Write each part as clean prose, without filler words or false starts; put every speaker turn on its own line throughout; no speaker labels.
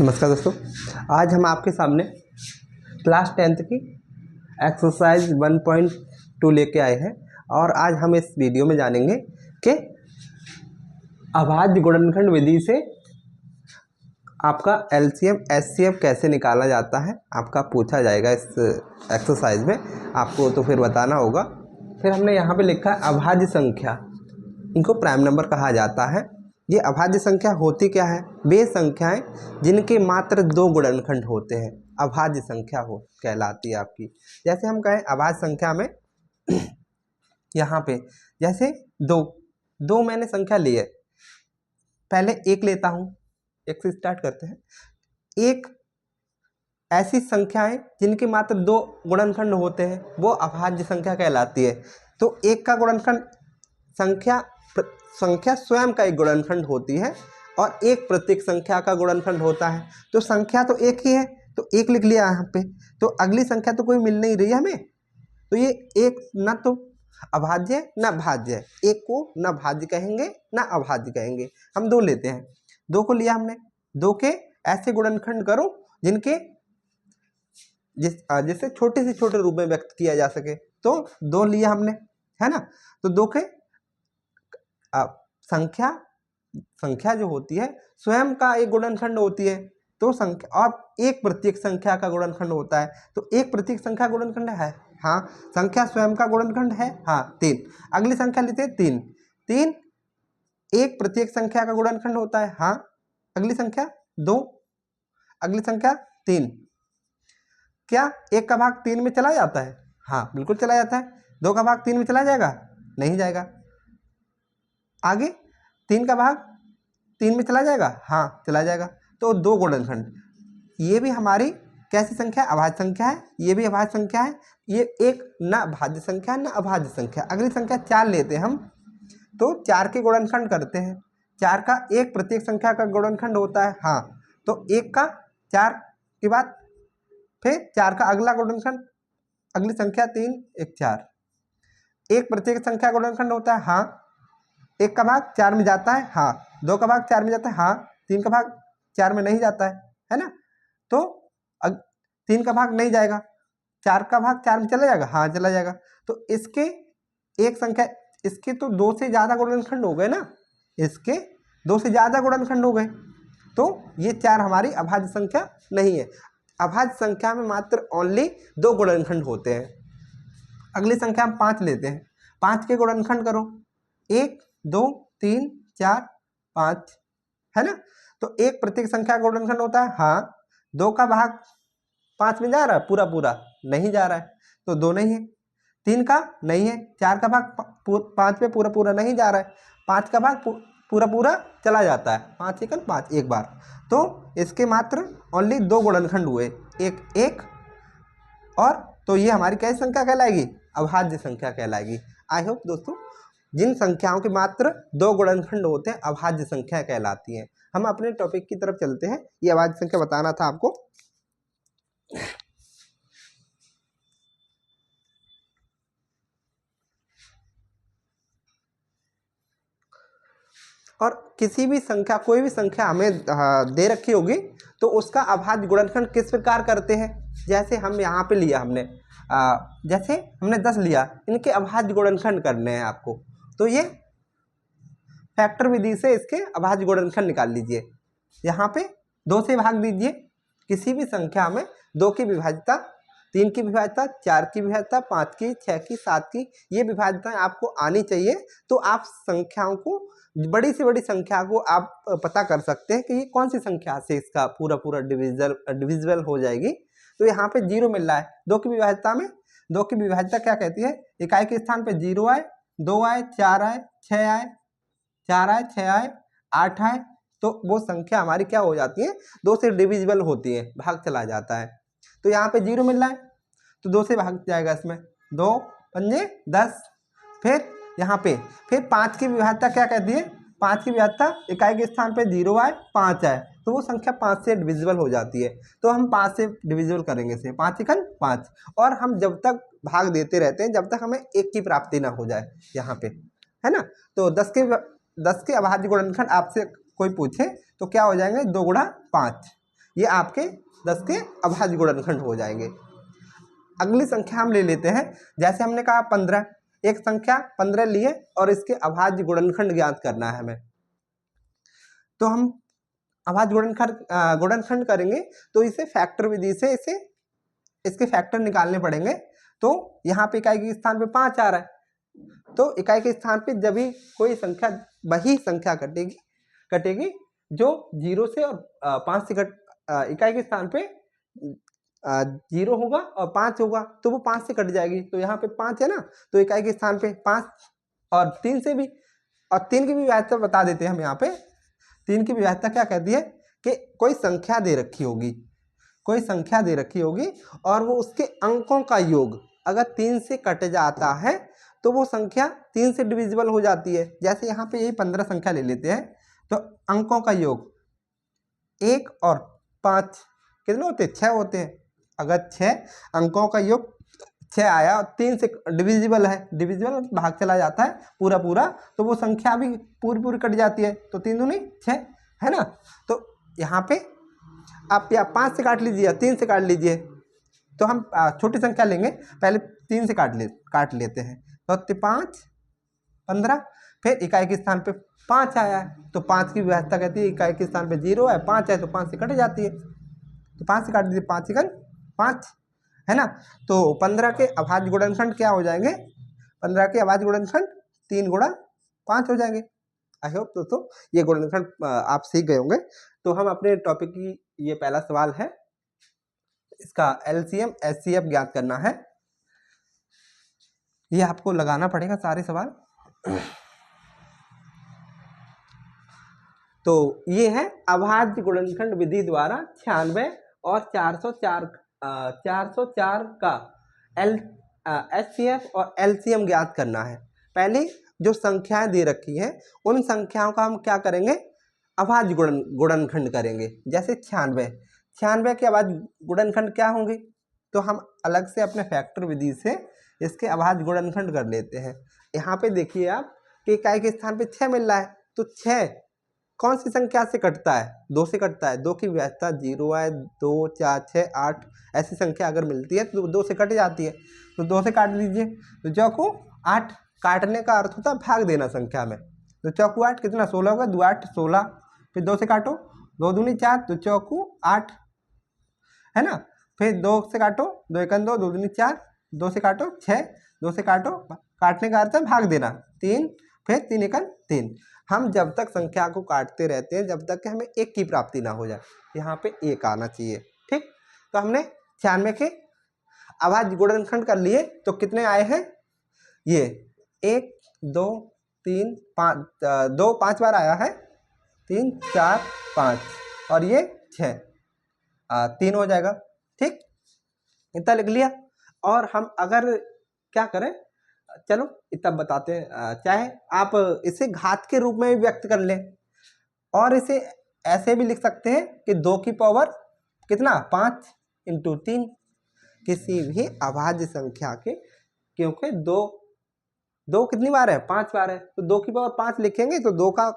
नमस्कार दोस्तों, आज हम आपके सामने क्लास 10th की एक्सरसाइज 1.2 लेके आए हैं और आज हम इस वीडियो में जानेंगे कि अभाज्य गुणनखंड विधि से आपका एलसीएम एचसीएफ कैसे निकाला जाता है। आपका पूछा जाएगा इस एक्सरसाइज में, आपको तो फिर बताना होगा। फिर हमने यहाँ पे लिखा है अभाज्य संख्या, इनको प्राइम नंबर कहा जाता है। ये अभाज्य संख्या होती क्या है? वे संख्याएं जिनके मात्र दो गुणनखंड होते हैं अभाज्य संख्या हो कहलाती है आपकी। जैसे हम कहें अभाज्य संख्या में यहाँ पे जैसे दो मैंने संख्या ली है, पहले एक लेता हूँ, एक से स्टार्ट करते हैं। एक ऐसी संख्याएं जिनके मात्र दो गुणनखंड होते हैं वो अभाज्य संख्या कहलाती है। तो एक का गुणनखंड संख्या स्वयं का एक गुणनखंड होती है और एक प्रत्येक संख्या का गुणनखंड होता है। तो संख्या तो एक ही है, तो एक लिख लिया यहाँ पे। तो अगली संख्या तो कोई मिल नहीं रही है हमें, तो ये एक न तो अभाज्य है न भाज्य है। एक को न भाज्य कहेंगे न अभाज्य कहेंगे। हम दो लेते हैं, दो को लिया हमने, दो के ऐसे गुणनखंड करो जिनके जिससे छोटे से छोटे रूप में व्यक्त किया जा सके। तो दो लिया हमने, है ना। तो दो के संख्या जो होती है स्वयं का एक गुणनखंड होती है। तो संख्या और एक प्रत्येक संख्या का गुणनखंड होता है। तो एक प्रत्येक संख्या गुणनखंड है, हाँ। संख्या स्वयं का गुणनखंड है, हाँ, 3। अगली संख्या लेते हैं 3 एक प्रत्येक संख्या का गुणनखंड होता है, हाँ। अगली संख्या 2, अगली संख्या 3। क्या एक का भाग 3 में चला जाता है? हाँ, बिल्कुल चला जाता है। 2 का भाग 3 में चला जाएगा? नहीं जाएगा। आगे 3 का भाग 3 में चला जाएगा? हाँ, चला जाएगा। तो दो गुणनखंड, ये भी हमारी कैसी संख्या? अभाज्य संख्या है। ये भी अभाज्य संख्या है। ये एक न भाज्य संख्या न अभाज्य संख्या। अगली संख्या 4 लेते हैं हम, तो 4 के गुणनखंड करते हैं। 4 का एक प्रत्येक संख्या का गुणनखंड होता है, हाँ। तो 1 का 4 के बाद फिर 4 का अगला गुणनखंड, अगली संख्या 3 1 4। एक प्रत्येक संख्या गुणनखंड होता है, हाँ। 1 का भाग 4 में जाता है, हाँ। 2 का भाग 4 में जाता है, हाँ। 3 का भाग 4 में नहीं जाता है ना। तो 3 का भाग नहीं जाएगा, 4 का भाग 4 में चला जाएगा, हाँ, चला जाएगा। तो इसके एक संख्या, इसके तो 2 से ज़्यादा गुणनखंड हो गए ना, इसके 2 से ज़्यादा गुणनखंड हो गए। तो ये 4 हमारी अभाज्य संख्या नहीं है। अभाज्य संख्या में मात्र ओनली 2 गुणनखंड होते हैं। अगली संख्या हम 5 लेते हैं। 5 के गुणनखंड करो, 1 2 3 4 5, है ना। तो एक प्रत्येक संख्या का गुणनखंड होता है, हाँ। 2 का भाग 5 में जा रहा है पूरा पूरा? नहीं जा रहा है, तो 2 नहीं है। 3 का नहीं है। 4 का भाग 5 में पूरा पूरा नहीं जा रहा है। 5 का भाग पूरा पूरा चला जाता है, 5 एकन 5 एक बार। तो इसके मात्र ओनली 2 गुणनखंड हुए, एक और। तो ये हमारी कैसी संख्या कहलाएगी? अभाज्य संख्या कहलाएगी। आई होप दोस्तों, जिन संख्याओं के मात्र 2 गुणनखंड होते हैं अभाज्य संख्या कहलाती हैं। हम अपने टॉपिक की तरफ चलते हैं। ये अभाज्य संख्या बताना था आपको। और किसी भी संख्या, कोई भी संख्या हमें दे रखी होगी तो उसका अभाज्य गुणनखंड किस प्रकार करते हैं। जैसे हम यहाँ पे लिया हमने, जैसे हमने 10 लिया, इनके अभाज्य गुणनखंड करने हैं आपको। तो ये फैक्टर विधि से इसके अभाज्य गुणनखंड निकाल लीजिए। यहाँ पे 2 से भाग दीजिए। किसी भी संख्या में 2 की विभाज्यता, 3 की विभाज्यता, 4 की विभाज्यता, 5 की, 6 की, 7 की, ये विभाज्यताएं आपको आनी चाहिए। तो आप संख्याओं को, बड़ी से बड़ी संख्या को आप पता कर सकते हैं कि ये कौन सी संख्या से इसका पूरा पूरा डिविजिबल हो जाएगी। तो यहाँ पे 0 मिल रहा है 2 की विभाज्यता में। 2 की विभाज्यता क्या कहती है? इकाई के स्थान पे 0 आए, 2 आए, 4 आए, 6 आए, 4 आए, 6 आए, 8 आए, तो वो संख्या हमारी क्या हो जाती है? 2 से डिविजिबल होती है, भाग चला जाता है। तो यहाँ पे 0 मिल रहा है तो 2 से भाग जाएगा इसमें, 2 पंजे 10। फिर यहाँ पे फिर 5 की विभाज्यता क्या कहती है? 5 की विभाज्यता इकाई के स्थान पे 0 आए, 5 आए, तो वो संख्या 5 से डिविजिबल हो जाती है। तो हम 5 से डिविजिबल करेंगे इसे, 5 एकन 5। और हम जब तक भाग देते रहते हैं जब तक हमें 1 की प्राप्ति ना हो जाए यहाँ पे, है ना। तो 10 के अभाज्य गुणनखंड आपसे कोई पूछे तो क्या हो जाएंगे? 2 गुणा 5, ये आपके 10 के अभाज्य गुणनखंड हो जाएंगे। अगली संख्या हम ले लेते हैं, जैसे हमने कहा 15, एक संख्या 15 लिए और इसके अभाज्य गुणनखंड ज्ञात करना है हमें। तो हम अभाज्य गुणनखंड करेंगे तो इसे फैक्टर विधि से इसके फैक्टर निकालने पड़ेंगे। तो यहाँ पे इकाई के स्थान पे 5 आ रहा है, तो इकाई के स्थान पे जब भी कोई संख्या, वही संख्या कटेगी जो 0 से और 5 से इकाई के स्थान पे 0 होगा और 5 होगा, तो वो 5 से कट जाएगी। तो यहाँ पे 5 है ना, तो इकाई के स्थान पे 5 और 3 से भी, और 3 की भी व्याख्या बता देते हैं हम। यहाँ पे 3 की व्याख्या क्या कहती है कि कोई संख्या दे रखी होगी और वो उसके अंकों का योग अगर 3 से कट जाता है तो वो संख्या 3 से डिविजिबल हो जाती है। जैसे यहाँ पे यही 15 संख्या ले लेते हैं, तो अंकों का योग 1 और 5 कितने होते हैं? 6 होते हैं। अगर 6 अंकों का योग 6 आया और 3 से डिविजिबल है, डिविजिबल भाग चला जाता है पूरा, तो वो संख्या भी पूरी कट जाती है। तो 3 दूनी 6 है ना। तो यहाँ पे आप या 5 से काट लीजिए या 3 से काट लीजिए। तो हम छोटी संख्या लेंगे, पहले 3 से काट लेते हैं। तो 5 15, फिर इकाई के स्थान पे 5 आया है, तो 5 की व्यवस्था कहती है इकाई के स्थान पे 0 है, 5 है तो 5 से कट जाती है। तो 5 से काट दीजिए, 5 एकन 5 है ना। तो 15 के अभाज्य गुणनखंड क्या हो जाएंगे? 15 के अभाज्य गुणनखंड 3 गुणा 5 हो जाएंगे। आई होप दोस्तों ये गुणनखंड आप सीख गए होंगे। तो हम अपने टॉपिक की, ये पहला सवाल है, इसका LCM HCF ज्ञात करना है। ये आपको लगाना पड़ेगा सारे सवाल। तो ये है अभाज्य गुणनखंड विधि द्वारा 96 और 404 का HCF और LCM ज्ञात करना है। पहले जो संख्याएं दे रखी हैं उन संख्याओं का हम क्या करेंगे? अभाज्य गुणनखंड करेंगे। जैसे 96 के अभाज्य गुणनखंड क्या होंगे? तो हम अलग से अपने फैक्टर विधि से इसके अभाज्य गुणनखंड कर लेते हैं। यहाँ पे देखिए आप कि इकाई के स्थान पे 6 मिल रहा है, तो 6 कौन सी संख्या से कटता है? 2 से कटता है। 2 की व्यवस्था 0 है, 2 4 6 8 ऐसी संख्या अगर मिलती है तो 2 से कट जाती है। तो 2 से काट लीजिए, तो चौको 8, काटने का अर्थ होता है भाग देना संख्या में। तो चौको 8 कितना? 16 होगा, 2 8 16, फिर 2 से काटो, 2 दूनी 4, तो चौको 8 है ना। फिर 2 से काटो, 2 एकन 2, 2 दूनी 4, 2 से काटो 6, 2 से काटो, काटने का अर्थ है भाग देना 3, फिर 3 एकन 3। हम जब तक संख्या को काटते रहते हैं जब तक कि हमें 1 की प्राप्ति ना हो जाए। यहाँ पे 1 आना चाहिए, ठीक। तो हमने 96 के अभाज्य गुणनखंड कर लिए, तो कितने आए हैं? ये 1 2 3 5, 2 5 बार आया है, 3 4 5 और ये 6, 3 हो जाएगा, ठीक। इतना लिख लिया। और हम अगर क्या करें, चलो इतना बताते हैं। चाहे आप इसे घात के रूप में भी व्यक्त कर लें और इसे ऐसे भी लिख सकते हैं कि 2 की पावर कितना? 5 × 3। किसी भी अभाज्य संख्या के, क्योंकि 2 कितनी बार है? 5 बार है, तो 2 की पावर 5 लिखेंगे। तो 2 का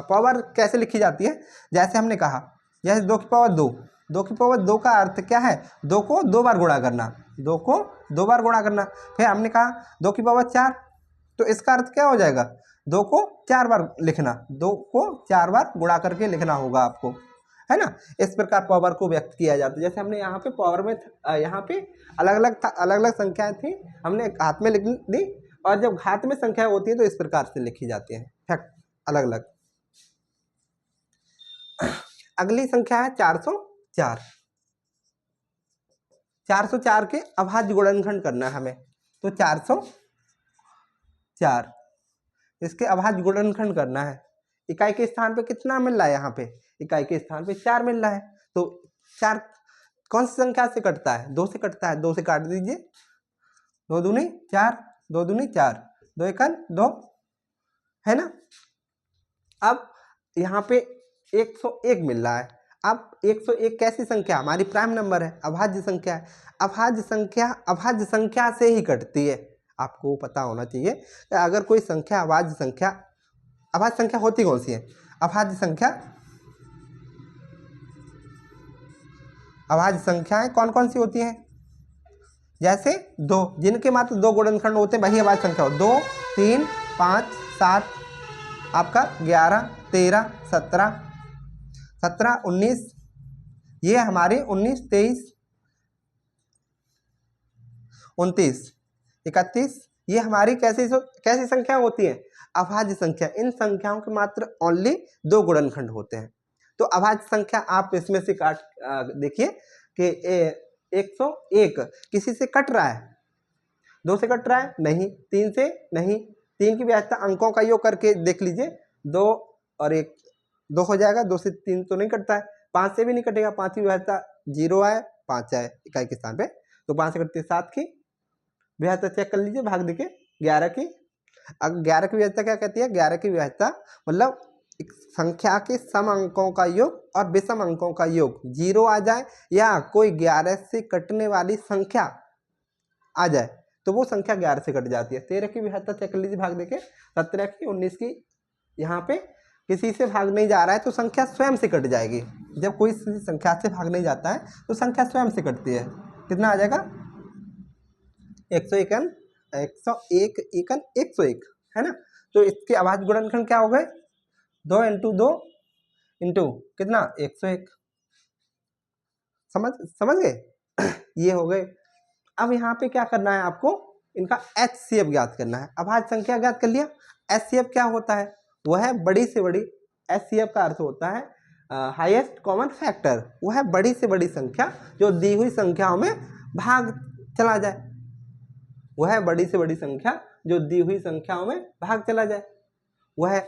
पावर कैसे लिखी जाती है? जैसे हमने कहा, जैसे 2 की पावर 2, 2 की पावर 2 का अर्थ क्या है? 2 को 2 बार गुणा करना, 2 को 2 बार गुणा करना। फिर हमने कहा 2 की पावर 4, तो इसका अर्थ क्या हो जाएगा? 2 को 4 बार लिखना, 2 को 4 बार गुणा करके लिखना होगा आपको, है ना। इस प्रकार पावर को व्यक्त किया जाता है। जैसे हमने यहाँ पे पावर में यहाँ पे अलग अलग संख्याएं थी, हमने हाथ में लिख दी, और जब घात में संख्या होती है तो इस प्रकार से लिखी जाती है, फैक्ट अलग अलग। अगली संख्या है 404। 404 के अभाज्य गुणनखंड करना है हमें। तो 404 इसके अभाज्य गुणनखंड करना है। इकाई के स्थान पे कितना मिल रहा है? यहाँ पे इकाई के स्थान पे 4 मिल रहा है। तो 4 कौन सी संख्या से कटता है? 2 से कटता है, 2 से काट दीजिए, 2 दूनी 4, 2 दूनी 4, 2 एकन 2, है ना। अब यहाँ पे 101 मिल रहा है। अब 101 कैसी संख्या? हमारी प्राइम नंबर है, अभाज्य संख्या है। अभाज्य संख्या से ही कटती है, आपको पता होना चाहिए। अगर कोई संख्या अभाज्य संख्या होती कौन सी है? अभाज्य संख्या अभाज्य संख्याएं कौन कौन सी होती हैं? जैसे 2, जिनके मात्र 2 गुणनखंड होते हैं वही अभाज्य संख्या हो। 2, 3, 5, 7, आपका 11, 13, 17, 19, ये हमारे 19, 23, 29, 31, ये हमारी कैसी संख्या होती है? अभाज्य संख्या। इन संख्याओं के मात्र ओनली 2 गुणनखंड होते हैं। तो अभाज्य संख्या आप इसमें से काट देखिए कि 101 किसी से कट रहा है? 2 से कट रहा है? नहीं। 3 से? नहीं। 3 की व्यवस्था अंकों का योग करके देख लीजिए, 2 और 1 2 हो जाएगा। 2 से 3 तो नहीं कटता है। 5 से भी नहीं कटेगा। 5 की व्यवस्था 0 आए, 5 आए इकाई के स्थान पे, तो 5 से कटती है। 7 की व्यवस्था चेक कर लीजिए, भाग देके 11 की। अब 11 की व्यवस्था क्या कहती है? 11 की व्यवस्था मतलब एक संख्या के सम अंकों का योग और विषम अंकों का योग 0 आ जाए या कोई 11 से कटने वाली संख्या आ जाए तो वो संख्या 11 से कट जाती है। 13 की व्यवस्था चेक कर लीजिए, भाग देके। 17 की, 19 की, यहाँ पे किसी से भाग नहीं जा रहा है तो संख्या स्वयं से कट जाएगी। जब कोई संख्या से भाग नहीं जाता है तो संख्या स्वयं से कटती है। कितना आ जाएगा? 101 101 है ना। तो इसके अभाज्य गुणनखंड क्या हो गए? 2 इंटू 2 इंटू कितना? 101। समझ गए? ये हो गए। अब यहाँ पे क्या करना है आपको? इनका HCF ज्ञात करना है। अभाज्य संख्या ज्ञात कर लिया। HCF क्या होता है? वह है बड़ी से बड़ी। HCF का अर्थ होता है हाईएस्ट कॉमन फैक्टर। वह है बड़ी से बड़ी संख्या जो दी हुई संख्याओं में भाग चला जाए। वह है बड़ी से बड़ी संख्या जो दी हुई संख्याओं में भाग चला जाए। वह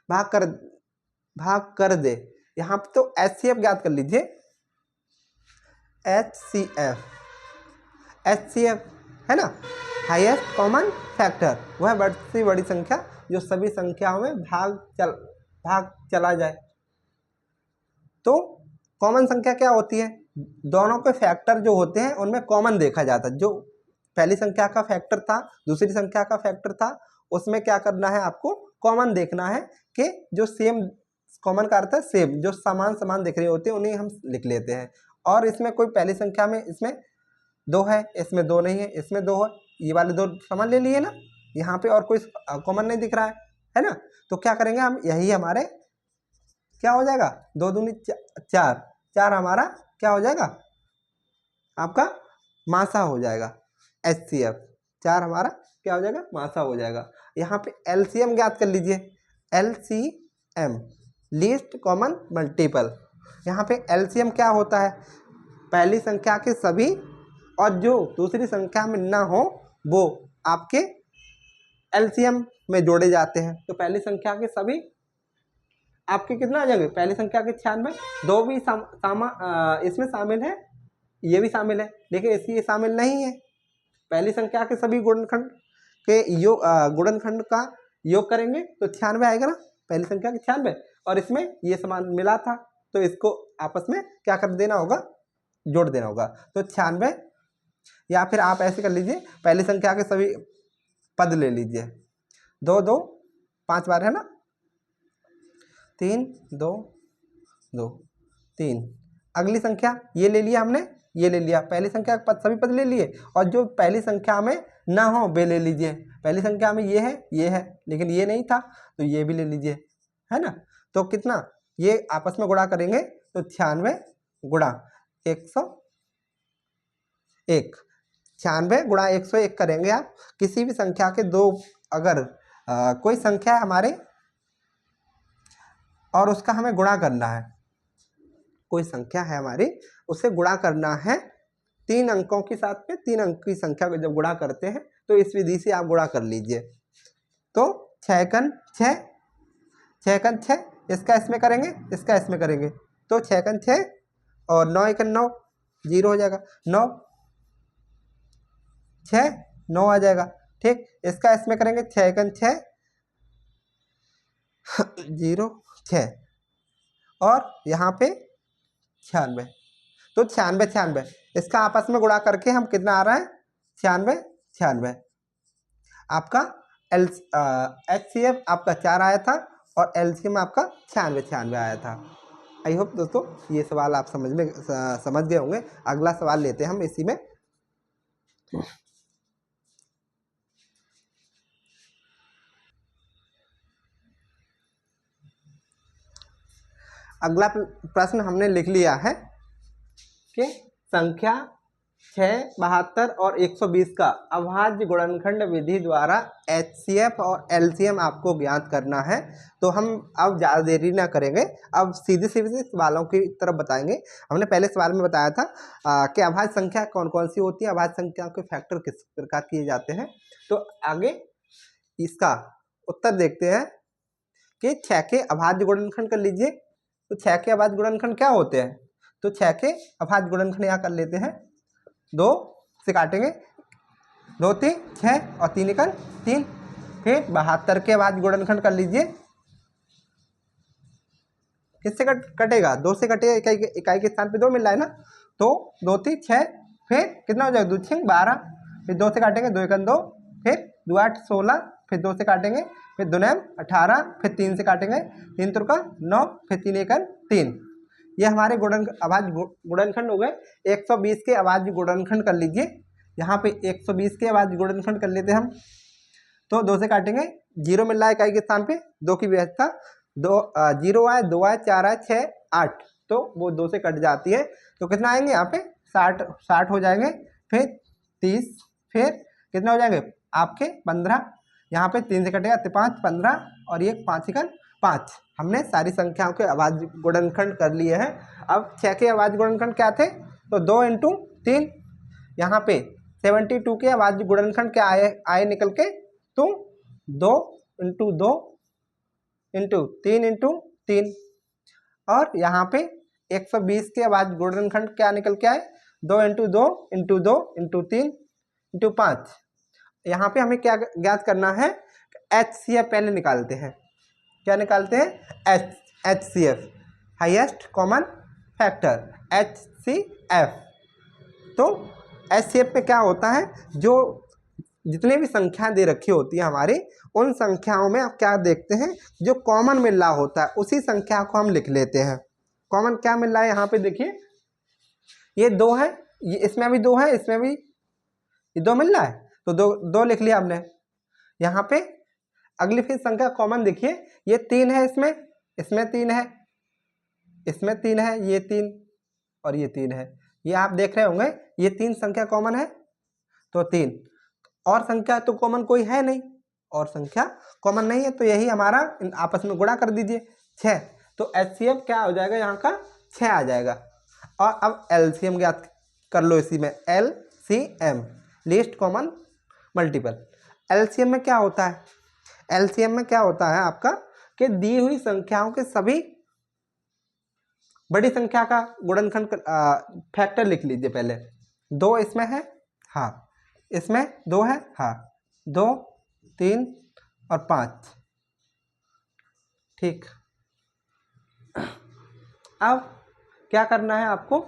भाग कर दे। यहाँ पे तो HCF ज्ञात कर लीजिए। HCF है ना, हाईएस्ट कॉमन फैक्टर। वह बड़ी से बड़ी संख्या जो सभी संख्याओं में भाग चला जाए। तो कॉमन संख्या क्या होती है? दोनों के फैक्टर जो होते हैं उनमें कॉमन देखा जाता है। जो पहली संख्या का फैक्टर था, दूसरी संख्या का फैक्टर था, उसमें क्या करना है आपको? कॉमन देखना है कि जो सेम, कॉमन का अर्थ है सेम, जो समान दिख रहे होते हैं उन्हें हम लिख लेते हैं। और इसमें कोई पहली संख्या में इसमें 2 है, इसमें 2 नहीं है, इसमें 2 है, ये वाले 2 समान ले लिए ना। यहाँ पे और कोई कॉमन नहीं दिख रहा है ना। तो क्या करेंगे हम? यही हमारे क्या हो जाएगा? 2 दूनी 4, 4 हमारा क्या हो जाएगा? आपका मासा हो जाएगा। HCF 4 हमारा क्या हो जाएगा? मासा हो जाएगा। यहाँ पे LCM ज्ञात कर लीजिए। LCM least common multiple. यहाँ पे LCM क्या होता है? पहली संख्या के सभी और जो दूसरी संख्या में ना हो वो आपके LCM में जोड़े जाते हैं। तो पहली संख्या के सभी आपके कितना आ जाएंगे? पहली संख्या के 96, 2 भी इसमें शामिल है, ये भी शामिल है, लेकिन इसकी ये शामिल नहीं है। पहली संख्या के सभी गुणनखंड के गुणनखंड का योग करेंगे तो 96 आएगा ना। पहली संख्या के 96 और इसमें ये समान मिला था तो इसको आपस में क्या कर देना होगा? जोड़ देना होगा। तो 96, या फिर आप ऐसे कर लीजिए, पहली संख्या के सभी पद ले लीजिए। 2 2 5 बार है ना, 3 2 2 3। अगली संख्या ये ले लिया हमने, ये ले लिया। पहली संख्या के सभी पद ले लिए और जो पहली संख्या में ना हो वे ले लीजिए। पहली संख्या में ये है लेकिन ये नहीं था तो ये भी ले लीजिए, है ना। तो कितना? ये आपस में गुणा करेंगे तो 96 गुणा 101, 96 गुणा 101 करेंगे आप। किसी भी संख्या के दो, अगर कोई संख्या है हमारे और उसका हमें गुणा करना है, कोई संख्या है हमारी उसे गुणा करना है 3 अंकों के साथ में। 3 अंक की संख्या को जब गुणा करते हैं तो इस विधि से आप गुणा कर लीजिए। तो 6 एकन 6, 6 एकन 6, इसका इसमें करेंगे, इसका इसमें करेंगे तो 6 एकन 6 और 9 एकन 9, 0 हो जाएगा। 9 6 9 आ जाएगा। ठीक, इसका इसमें करेंगे 6 एकन 6 0 6 और यहाँ पे 96। तो 96 96 इसका आपस में गुणा करके हम कितना आ रहा है? 96 96। आपका HCF आपका 4 आया था और LCM आपका 96 96 आया था। आई होप दोस्तों ये सवाल आप समझ गए होंगे। अगला सवाल लेते हैं हम इसी में। अगला प्रश्न हमने लिख लिया है कि संख्या 6, 72 और 120 का अभाज्य गुणनखंड विधि द्वारा HCF और LCM आपको ज्ञात करना है। तो हम अब ज़्यादा देरी ना करेंगे, अब सीधे सीधे सवालों की तरफ बताएंगे। हमने पहले सवाल में बताया था कि अभाज्य संख्या कौन कौन सी होती है, अभाज्य संख्या के फैक्टर किस प्रकार किए जाते हैं। तो आगे इसका उत्तर देखते हैं कि 6 के अभाज्य गुणनखंड कर लीजिए। तो 6 के अभाज्य गुणनखंड क्या होते हैं? तो 6 के अभाज्य गुणनखंड यहाँ कर लेते हैं, 2 से काटेंगे, 2 3 6 और 3 एकन 3। फिर 72 के अभाज्य गुणनखंड कर लीजिए, किससे कटेगा? 2 से कटेगा, इकाई के स्थान पे 2 मिल रहा है ना, तो 2 3 6, फिर कितना हो जाएगा? 2 6 12, फिर 2 से काटेंगे, 2 एकन 2, फिर 2 8 16, फिर 2 से काटेंगे, फिर 2 9 18, फिर 3 से काटेंगे, 3 तुरका 9, फिर 3 एकन 3। ये हमारे अभाज्य गुणनखंड हो गए। 120 के अभाज्य गुणनखंड कर लीजिए, यहाँ पे 120 के अभाज्य गुणनखंड कर लेते हैं हम। तो 2 से काटेंगे, 0 मिल रहा है इकाई के स्थान पे, 2 की व्यवस्था, 2 0 आए, 2 आए, 4 आए, 6 8, तो वो 2 से कट जाती है। तो कितना आएंगे यहाँ पे? 60 हो जाएंगे, फिर 30, फिर कितना हो जाएंगे आपके? 15, यहाँ पे 3 से कटेगा, 5 15 और ये 5 एकन 5। हमने सारी संख्याओं के अभाज्य गुणनखंड कर लिए हैं। अब 6 के अभाज्य गुणनखंड क्या थे? तो 2 × 3, यहाँ पे 72 के अभाज्य गुणनखंड क्या आए निकल के? तो 2 × 2 × 3 × 3, और यहाँ पे 120 के अभाज्य गुणनखंड क्या निकल के आए? 2 × 2 × 2 × 3 × 5। यहाँ पे हमें क्या ज्ञात करना है? HCF पहले निकालते हैं। क्या निकालते हैं? HCF, highest common factor, HCF। तो HCF पे क्या होता है? जो जितने भी संख्या दे रखी होती है हमारी, उन संख्याओं में आप क्या देखते हैं? जो कॉमन मिल रहा होता है उसी संख्या को हम लिख लेते हैं। कॉमन क्या मिल रहा है? यहाँ पे देखिए, ये 2 है, ये इसमें भी 2 है, इसमें भी ये 2 मिल रहा है, तो 2 लिख लिया हमने। यहाँ पे अगली फिर संख्या कॉमन देखिए, ये 3 है, इसमें 3 है, इसमें 3 है, ये 3 और ये 3 है। ये आप देख रहे होंगे, ये 3 संख्या कॉमन है, तो 3। और संख्या तो कॉमन कोई है नहीं, और संख्या कॉमन नहीं है, तो यही हमारा आपस में गुणा कर दीजिए 6। तो HCF क्या हो जाएगा? यहाँ का 6 आ जाएगा। और अब LCM ज्ञात कर लो इसी में, LCM, least common multiple. LCM में क्या होता है? LCM में क्या होता है आपका कि दी हुई संख्याओं के सभी बड़ी संख्या का गुणनखंड फैक्टर लिख लीजिए पहले। 2 इसमें है, हाँ, इसमें 2 है, हाँ, 2 3 और 5, ठीक। अब क्या करना है आपको?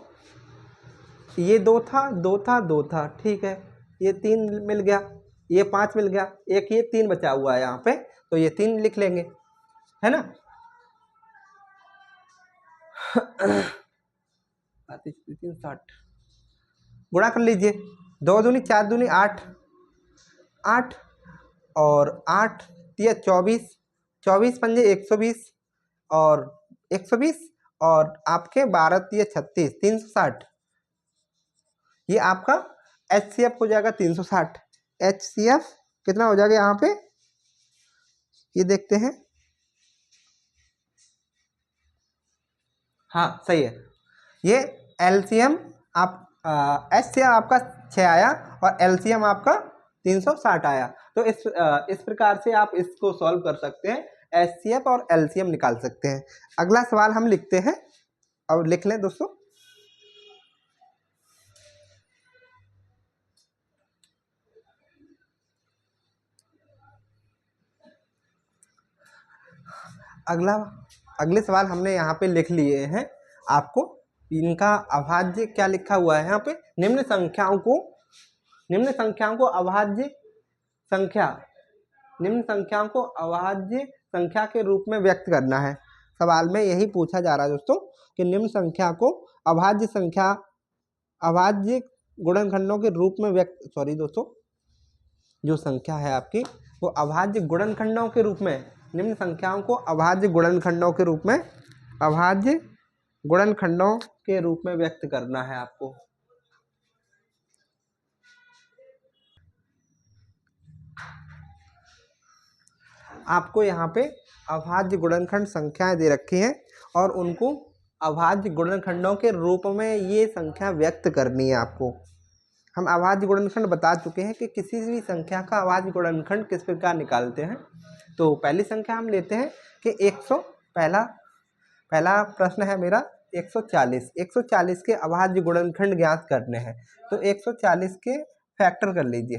ये 2 था, 2 था, 2 था, ठीक है, ये 3 मिल गया, ये 5 मिल गया, एक ये 3 बचा हुआ है यहाँ पे, तो ये 3 लिख लेंगे, है ना। 60 गुणा कर लीजिए, 2 दूनी 4 दूनी 8, 8 और 8 या 24, 24 पंजे 120 और 120 और आपके 12 या 36, 360। ये आपका HCF हो जाएगा 360। HCF कितना हो जाएगा यहाँ पे? ये देखते हैं, हाँ सही है। ये LCM आप HCF आपका 6 आया और LCM आपका 360 आया। तो इस प्रकार से आप इसको सॉल्व कर सकते हैं, HCF और LCM निकाल सकते हैं। अगला सवाल हम लिखते हैं, अब लिख लें दोस्तों। अगले सवाल हमने यहाँ पे लिख लिए हैं, आपको इनका अभाज्य क्या लिखा हुआ है यहाँ पे? निम्न संख्याओं को अभाज्य संख्या के रूप में व्यक्त करना है। सवाल में यही पूछा जा रहा है दोस्तों कि निम्न संख्या को अभाज्य गुणनखंडों के रूप में जो संख्या है आपकी वो अभाज्य गुणनखंडों के रूप में, निम्न संख्याओं को अभाज्य गुणनखंडों के रूप में व्यक्त करना है आपको। आपको यहाँ पे अभाज्य गुणनखंड संख्याएं दे रखी हैं और उनको अभाज्य गुणनखंडों के रूप में ये संख्या व्यक्त करनी है आपको। हम अभाज्य गुणनखंड बता चुके हैं कि किसी भी संख्या का अभाज्य गुणनखंड किस प्रकार निकालते हैं। तो पहली संख्या हम लेते हैं कि 100, पहला प्रश्न है मेरा 140 के अभाज्य गुणनखंड ज्ञात करने हैं। तो 140 के फैक्टर कर लीजिए,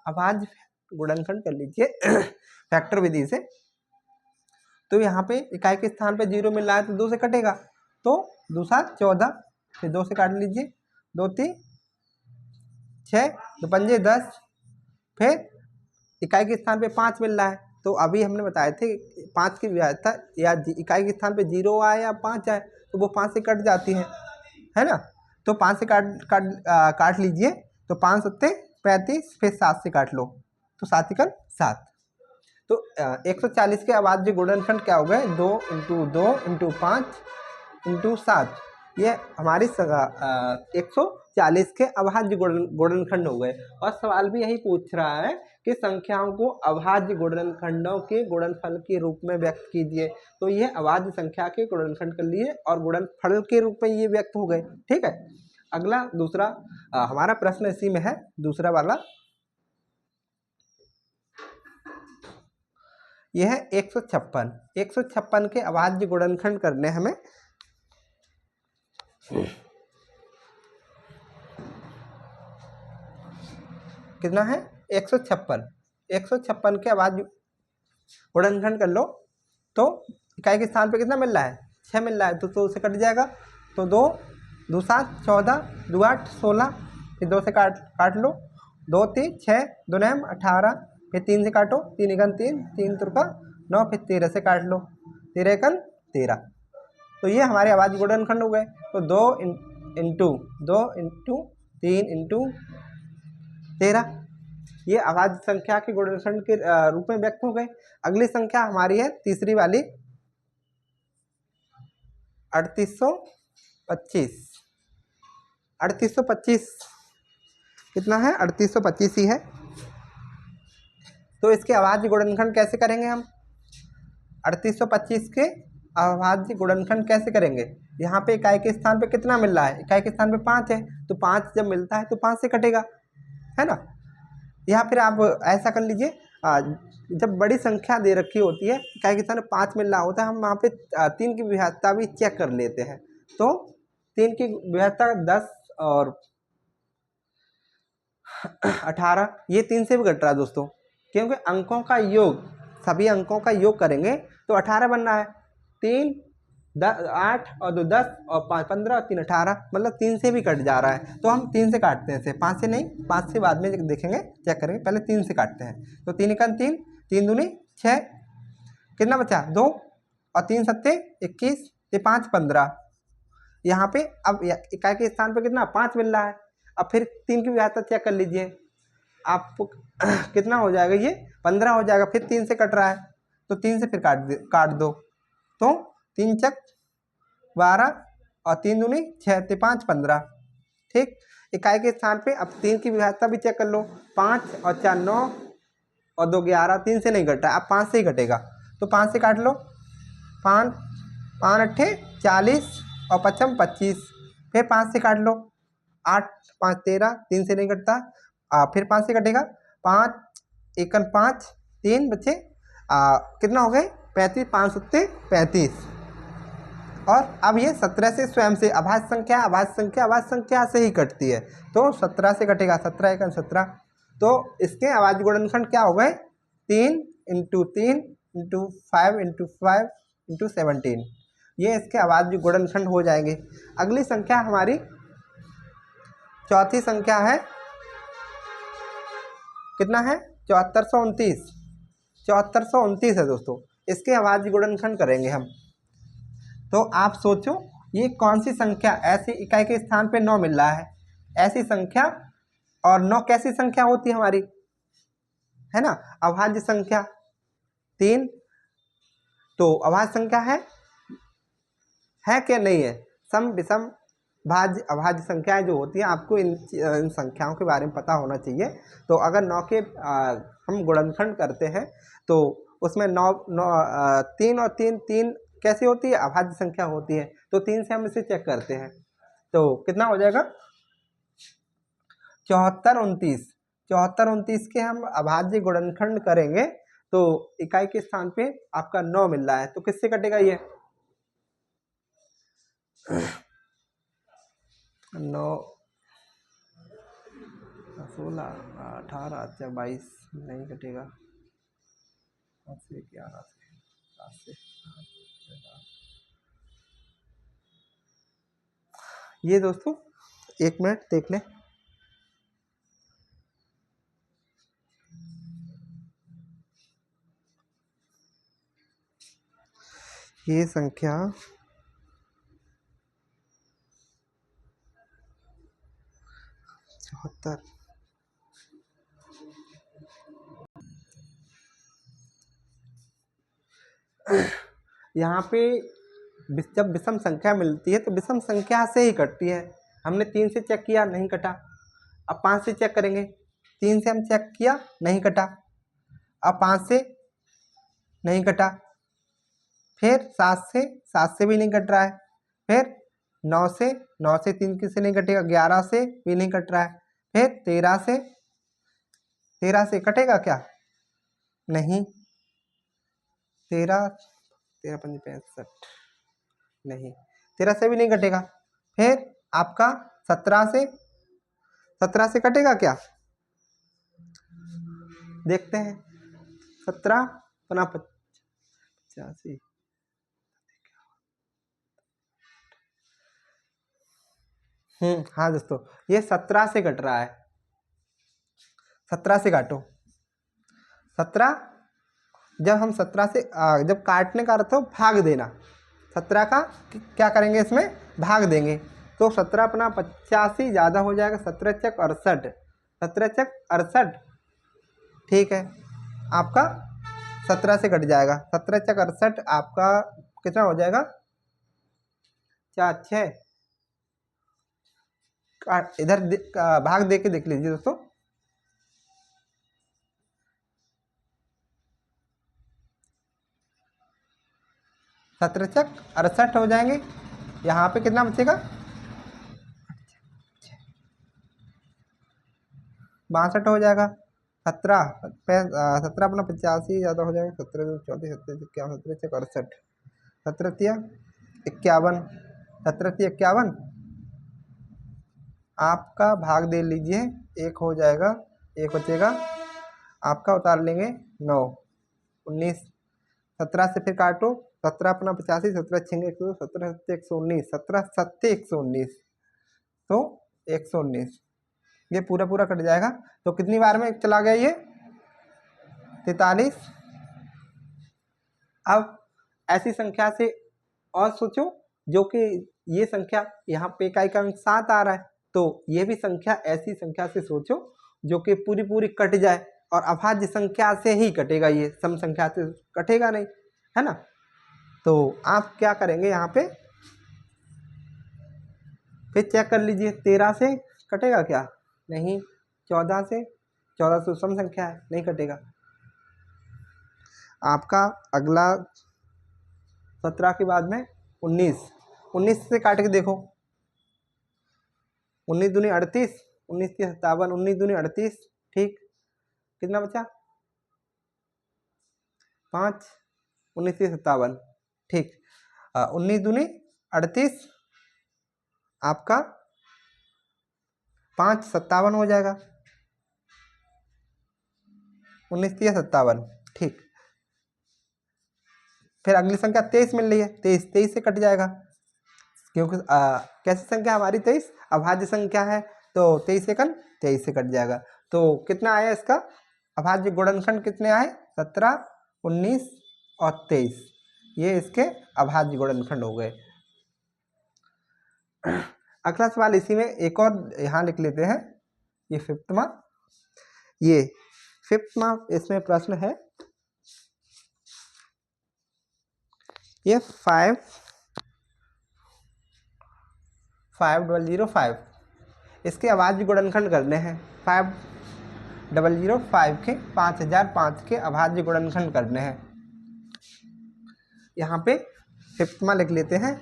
अभाज्य गुणनखंड कर लीजिए फैक्टर विधि से। तो यहाँ पे इकाई के स्थान पे 0 मिल रहा है तो 2 से कटेगा, तो 2 7 14, फिर 2 से काट लीजिए, 2 3 6, 2 5 10, फिर इकाई के स्थान पे 5 मिल रहा है। तो अभी हमने बताए थे 5 की व्यवस्था या इकाई के स्थान पे 0 आए या 5 आए तो वो 5 से कट जाती है ना। तो 5 से काट लीजिए, तो 5 7 35, फिर 7 से काट लो तो 7 × 7। तो 140 के अभाज्य गुणनखंड क्या हो गए, 2 × 2 × 5 × 7। ये हमारी 140 के अभाज्य गुणनखंड हो गए। और सवाल भी यही पूछ रहा है कि संख्याओं को अभाज्य गुणनखंडों के गुणनफल के रूप में व्यक्त कीजिए। तो ये अभाज्य संख्या के गुणनखंड कर लिए और गुणनफल के रूप में ये व्यक्त हो गए। ठीक है, अगला दूसरा हमारा प्रश्न इसी में है, दूसरा वाला यह है 156 के अभाज्य गुणनखंड करने हमें। कितना है 156 के अभाज्य गुणनखंड कर लो। तो इकाई के स्थान पे कितना मिल रहा है, 6 मिल रहा है, तो 2 से कट जाएगा। तो 2 7 14, 2 8 16, फिर 2 से काट लो, 2 3 6, 2 9 18, फिर 3 से काटो, 3 × 3, 3 × 9, फिर 13 से काट लो, 13 × 13। तो ये हमारे अभाज्य गुणनखंड हो गए। तो 2 × 3 × 13 ये अभाज्य संख्या के गुणनखंड के रूप में व्यक्त हो गए। अगली संख्या हमारी है तीसरी वाली 3825 कितना है, 3825 ही है। तो इसके अभाज्य गुणनखंड कैसे करेंगे हम, 3825 के अभाज्य गुणनखंड कैसे करेंगे। यहाँ पे इकाई के स्थान पे कितना मिल रहा है, इकाई के स्थान पे 5 है, तो 5 जब मिलता है तो 5 से कटेगा, है ना। या फिर आप ऐसा कर लीजिए, जब बड़ी संख्या दे रखी होती है, इकाई के स्थान पे 5 मिल रहा होता है, हम वहाँ पे 3 की विभाज्यता भी चेक कर लेते हैं। तो 3 की विभाज्यता 10 और 18, ये 3 से भी घट रहा है दोस्तों, क्योंकि अंकों का योग, सभी अंकों का योग करेंगे तो 18 बनना है। 3 8 और 2 10 और 5 15 और 3 18, मतलब 3 से भी कट जा रहा है। तो हम 3 से काटते हैं, 5 से नहीं, 5 से बाद में देखेंगे, चेक करेंगे, पहले 3 से काटते हैं। तो 3 × 3, 3 दूनी 6, कितना बचा 2 और 3 7 21, 5 15। यहाँ पे अब इकाई के स्थान पे कितना 5 मिल रहा है। अब फिर 3 की विभाज्यता चेक कर लीजिए, आपको कितना हो जाएगा, ये 15 हो जाएगा। फिर 3 से कट रहा है तो 3 से फिर काट दो, तो 3 × 12 और 3 दूनी 6, 5 15। ठीक, इकाई के स्थान पे अब 3 की विभाज्यता भी चेक कर लो, 5 और 4 9 और 2 11, 3 से नहीं घटा, अब 5 से ही घटेगा, तो 5 से काट लो, 5 8 40 और 5 25, फिर 5 से काट लो, 8 5 13, 3 से नहीं कटता, फिर 5 से कटेगा, 5 1 5, 3 बचे, कितना हो गए 35, 5 7 35। और अब ये 17 से स्वयं से अभाज्य संख्या से ही कटती है, तो 17 से कटेगा, 17 1 17। तो इसके अभाज्य गुणनखंड क्या हो गए, 3 × 3 × 5 × 5 × 17, ये इसके अभाज्य गुणनखंड हो जाएंगे। अगली संख्या हमारी चौथी संख्या है, कितना है 7429 है दोस्तों, इसके अभाज्य गुणनखंड करेंगे हम। तो आप सोचो ये कौन सी संख्या, ऐसी इकाई के स्थान पे 9 मिल रहा है, ऐसी संख्या, और 9 कैसी संख्या होती है हमारी, है ना, अभाज्य संख्या 3। तो अभाज्य संख्या है क्या, नहीं है। सम विषम भाज्य अभाज्य संख्याएं जो होती हैं, आपको इन संख्याओं के बारे में पता होना चाहिए। तो अगर 9 के हम गुणनखंड करते हैं तो उसमें 3 और 3 कैसी होती है, अभाज्य संख्या होती है। तो 3 से हम इसे चेक करते हैं, तो कितना हो जाएगा, 74 29। 74 29 के हम अभाज्य गुणनखंड करेंगे तो इकाई के स्थान पे आपका 9 मिल रहा है, तो किससे कटेगा ये, 9 16 18 22 नहीं कटेगा, 11 से 7 ये दोस्तों 1 मिनट देख लें। ये संख्या 74 यहाँ पे जब विषम संख्या मिलती है तो विषम संख्या से ही कटती है। हमने 3 से चेक किया नहीं कटा, अब 5 से चेक करेंगे, 3 से हम चेक किया नहीं कटा, अब 5 से नहीं कटा, फिर 7 से भी नहीं कट रहा है, फिर 9 से 3 किससे नहीं कटेगा, 11 से भी नहीं कट रहा है, फिर 13 से कटेगा क्या, नहीं, 13 5 65 नहीं, 13 से भी नहीं कटेगा, फिर आपका 17 से कटेगा क्या, देखते हैं, 17 पुनः 85, हाँ दोस्तों ये 17 से कट रहा है, 17 से काटो, 17 जब हम 17 से जब काटने का अर्थ हो भाग देना, 17 का क्या करेंगे, इसमें भाग देंगे, तो 17 अपना 85 ज़्यादा हो जाएगा, 17 चक 68, 17 चक 68, ठीक है, आपका 17 से कट जाएगा, 17 चक 68 आपका कितना हो जाएगा, 4 6, इधर भाग दे के देख लीजिए दोस्तों, सत्रह चक 68 हो जाएंगे, यहाँ पे कितना बचेगा, 62 हो जाएगा, 17 अपना 85 ज़्यादा हो जाएगा, 17 34 17 इक्यावन 17 चक 68, 17 51, 17 51, आपका भाग दे लीजिए, 1 हो जाएगा, 1 बचेगा, आपका उतार लेंगे 9 19, 17 से फिर काटो, 17 अपना 85, 17 छेंगे 100, 17 7 119, 17 7 119, तो 119 ये पूरा कट जाएगा। तो कितनी बार में चला गया ये, 43। अब ऐसी संख्या से और सोचो जो कि ये संख्या यहाँ पे इकाई का अंक 7 आ रहा है, तो ये भी संख्या ऐसी संख्या से सोचो जो कि पूरी कट जाए, और अभाज्य संख्या से ही कटेगा, ये सम संख्या से कटेगा नहीं, है ना। तो आप क्या करेंगे, यहाँ पे फिर चेक कर लीजिए, 13 से कटेगा क्या, नहीं, 14 से सम संख्या है, नहीं कटेगा। आपका अगला 17 के बाद में 19 से काट के देखो, 19 दूनी 38, 19 की 57, 19 दूनी 38, ठीक, कितना बचा 5, 19 की 57, ठीक, 19 दूनी 38, आपका 5 57 हो जाएगा, 19 की 57, ठीक। फिर अगली संख्या 23 मिल रही है, 23 से कट जाएगा, क्योंकि कैसी संख्या हमारी 23 अभाज्य संख्या है, तो 23 से कट जाएगा। तो कितना आया इसका अभाज्य गुणनखंड, कितने आए, 17 19 और 23, ये इसके अभाज्य गुणनखंड हो गए। अगला सवाल इसी में एक और यहाँ लिख लेते हैं, ये फिफ्थवा, ये फिफ्थवा इसमें प्रश्न है, ये 5005 इसके अभाज्य गुणनखंड करने हैं। 5005 के 5005 के अभाज्य गुणनखंड करने हैं। यहाँ पे फिफ्थवा लिख लेते हैं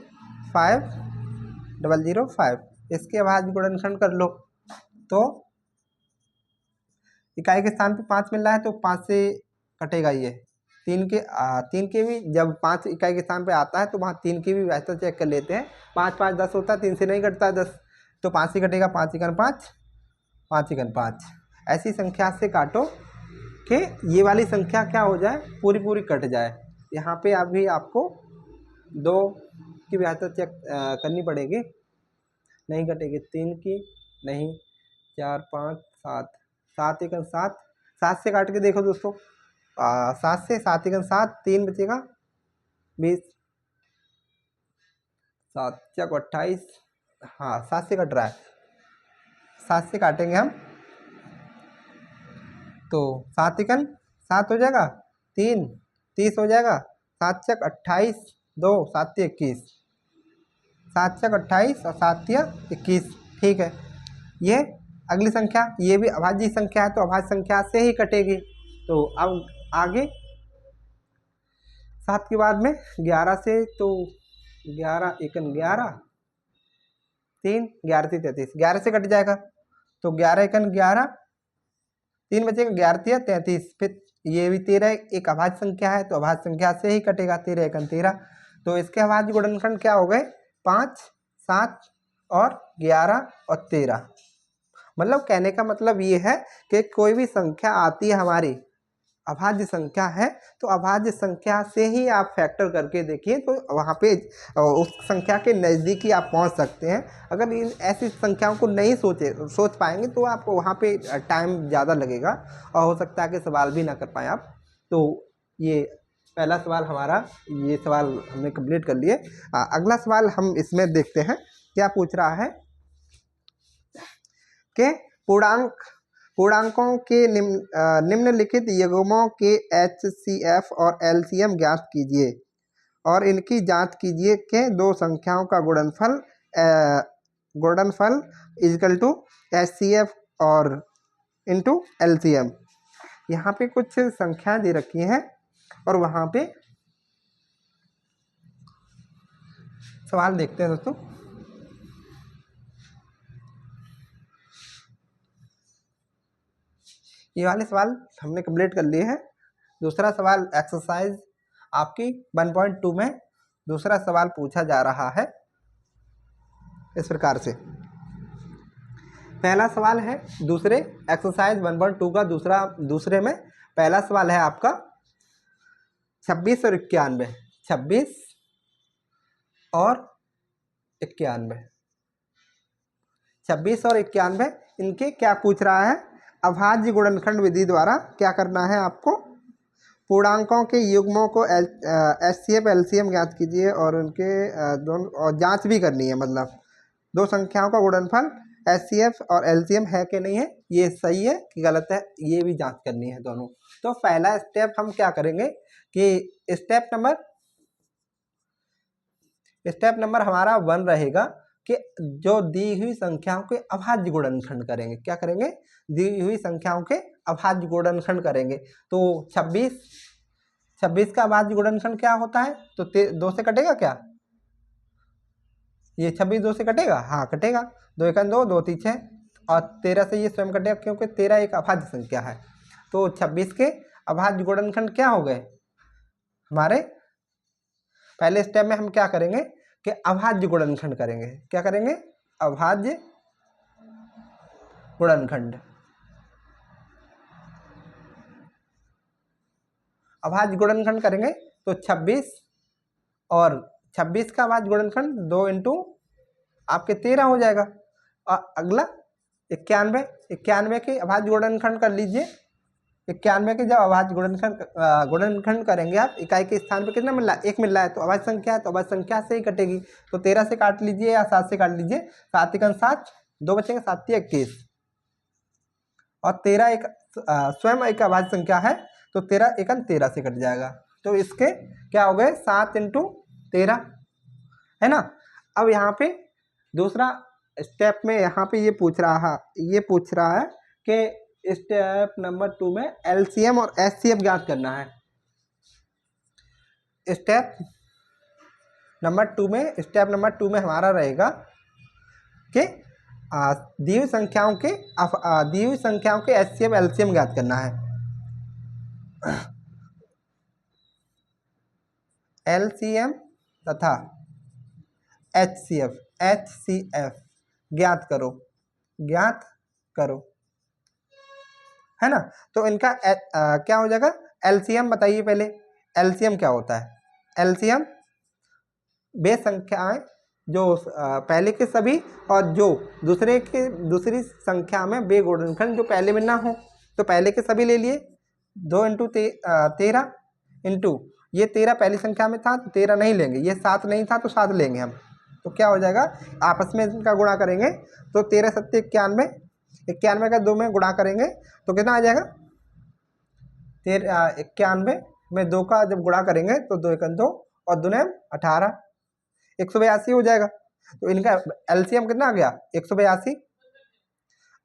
5005 इसके अभाज्य गुणनखंड कर लो। तो इकाई के स्थान पे 5 मिल रहा है तो 5 से कटेगा ये, 3 के भी जब 5 इकाई के स्थान पे आता है तो वहाँ 3 के भी वैसा चेक कर लेते हैं। 5 5 10 होता है, 3 से नहीं कटता 10, तो 5 से कटेगा, 5 एकन 5, 5 एकन 5। ऐसी संख्या से काटो कि ये वाली संख्या क्या हो जाए, पूरी पूरी कट जाए। यहाँ पे अभी आपको 2 की बेहतर चेक करनी पड़ेगी, नहीं कटेगी, 3 की नहीं, 4 5 7, 7 एकन 7, 7 से काट के देखो दोस्तों, 7 से 7 एकन 7, 3 बचेगा 20, 7 चक 28, हाँ 7 से कट रहा है, 7 से काटेंगे हम तो 7 एकन 7 हो जाएगा, 3 30 हो जाएगा, 7 चक 28, 2 7 21, 7 चक 28 और 7 21, ठीक है। ये अगली संख्या, ये भी अभाज्य संख्या है तो अभाज्य संख्या से ही कटेगी। तो अब आगे 7 के बाद में 11 से, तो 11 एकन 11, 3 11 से 33, 11 से कट जाएगा तो 11 एकन 11, 3 बचेगा, 11 3 33, फिर ये भी 13 एक अभाज्य संख्या है तो अभाज्य संख्या से ही कटेगा, 13 एकन 13। तो इसके अभाज्य गुणनखंड क्या हो गए, 5 7 और 11 और 13। मतलब कहने का मतलब ये है कि कोई भी संख्या आती है हमारी अभाज्य संख्या है तो अभाज्य संख्या से ही आप फैक्टर करके देखिए तो वहाँ पे उस संख्या के नज़दीक ही आप पहुँच सकते हैं। अगर इन ऐसी संख्याओं को नहीं सोच पाएंगे तो आपको वहाँ पे टाइम ज़्यादा लगेगा और हो सकता है कि सवाल भी ना कर पाएँ आप। तो ये पहला सवाल हमारा, ये सवाल हमने कंप्लीट कर लिए। अगला सवाल हम इसमें देखते हैं क्या पूछ रहा है कि पूर्णांकों के निम्नलिखित युग्मों के HCF और LCM ज्ञात कीजिए और इनकी जांच कीजिए कि दो संख्याओं का गुणनफल इक्वल टू HCF और इंटू LCM। यहाँ पे कुछ संख्याएं दे रखी हैं और वहाँ पे सवाल देखते हैं दोस्तों। ये वाले सवाल हमने कंप्लीट कर लिए हैं। दूसरा सवाल एक्सरसाइज आपकी 1.2 में दूसरा सवाल पूछा जा रहा है इस प्रकार से। पहला सवाल है दूसरे एक्सरसाइज 1.2 का दूसरे में पहला सवाल है आपका 26 और 91, 26 और 91, 26 और 91 इनके क्या पूछ रहा है, अभाज्य गुणनखंड विधि द्वारा क्या करना है आपको, पूर्णांकों के युग्मों को HCF LCM ज्ञात कीजिए और उनके दोनों और जांच भी करनी है, मतलब दो संख्याओं का गुणनफल HCF और LCM है कि नहीं है, ये सही है कि गलत है, ये भी जांच करनी है दोनों। तो पहला स्टेप हम क्या करेंगे कि स्टेप नंबर हमारा 1 रहेगा कि जो दी हुई संख्याओं के अभाज्य गुणनखंड करेंगे। क्या करेंगे, दी हुई संख्याओं के अभाज्य गुणनखंड करेंगे। तो 26 का अभाज्य गुणनखंड क्या होता है, तो 2 से कटेगा क्या, ये 26 2 से कटेगा, हाँ कटेगा, 2 एकन 2, 2 3 6 और 13 से ये स्वयं कटेगा क्योंकि 13 एक अभाज्य संख्या है। तो 26 के अभाज्य गुणनखंड क्या हो गए हमारे, पहले स्टेप में हम क्या करेंगे कि अभाज्य गुणनखंड करेंगे। क्या करेंगे, अभाज्य गुणनखंड, अभाज्य गुणनखंड करेंगे तो 26 और 26 का अभाज्य गुणनखंड 2 इंटू आपके 13 हो जाएगा। और अगला 91 के अभाज्य गुणनखंड कर लीजिए 91 के जब अभाज्य गुणनखंड करेंगे आप, इकाई के स्थान पे कितना मिल रहा है, 1 मिल रहा है, तो अभाज्य संख्या है तो अभाज्य संख्या से ही कटेगी। तो 13 से काट लीजिए या 7 से काट लीजिए, 7 एकम 7, 2 बचेंगे, 7 21, और 13 एक स्वयं एक अभाज्य संख्या है तो 13 एकम 13 से कट जाएगा। तो इसके क्या हो गए, 7 × 13, है ना। अब यहाँ पे दूसरा स्टेप में यहाँ पे ये पूछ रहा है कि स्टेप नंबर 2 में एलसीएम और एचसीएफ ज्ञात करना है। स्टेप नंबर 2 में हमारा रहेगा कि दी हुई संख्याओं के एचसीएफ एलसीएम ज्ञात करना है। एलसीएम तथा एचसीएफ ज्ञात करो, है ना। तो इनका क्या हो जाएगा, एलसीएम बताइए पहले, एलसीएम क्या होता है। एलसीएम वे संख्याएं जो पहले के सभी और जो दूसरी संख्या में वे गुणनखंड जो पहले में ना हो, तो पहले के सभी ले लिए, 2 × 13 इंटू ये 13 पहली संख्या में था तो 13 नहीं लेंगे, ये 7 नहीं था तो 7 लेंगे हम। तो क्या हो जाएगा, आपस में इनका गुणा करेंगे तो 13 7 91, 91 का 2 में गुणा करेंगे तो कितना आ जाएगा, 91 में 2 का जब गुणा करेंगे तो 2 × 2 और 2 × 18, 182 हो जाएगा। तो इनका एलसीएम कितना आ गया, 182।